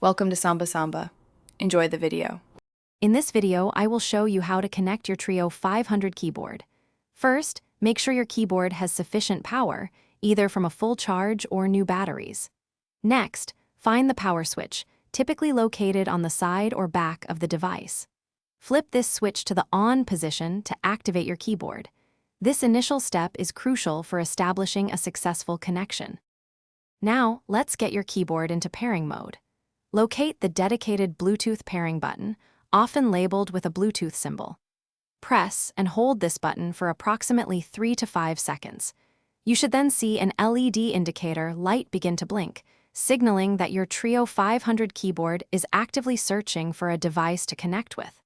Welcome to Samba Samba. Enjoy the video. In this video, I will show you how to connect your Trio 500 keyboard. First, make sure your keyboard has sufficient power, either from a full charge or new batteries. Next, find the power switch, typically located on the side or back of the device. Flip this switch to the on position to activate your keyboard. This initial step is crucial for establishing a successful connection. Now, let's get your keyboard into pairing mode. Locate the dedicated Bluetooth pairing button, often labeled with a Bluetooth symbol. Press and hold this button for approximately 3 to 5 seconds. You should then see an LED indicator light begin to blink, signaling that your Trio 500 keyboard is actively searching for a device to connect with.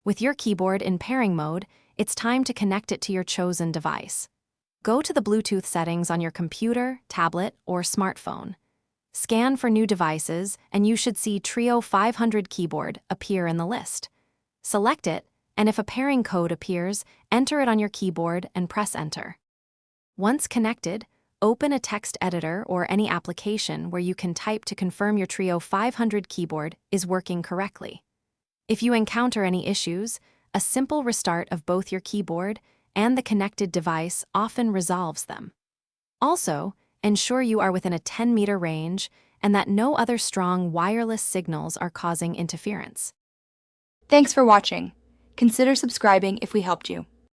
With your keyboard in pairing mode, it's time to connect it to your chosen device. Go to the Bluetooth settings on your computer, tablet, or smartphone. Scan for new devices, and you should see Trio 500 keyboard appear in the list. Select it, and if a pairing code appears, enter it on your keyboard and press enter. Once connected, open a text editor or any application where you can type to confirm your Trio 500 keyboard is working correctly. If you encounter any issues, a simple restart of both your keyboard and the connected device often resolves them. Also, ensure you are within a 10-meter range and that no other strong wireless signals are causing interference. Thanks for watching. Consider subscribing if we helped you.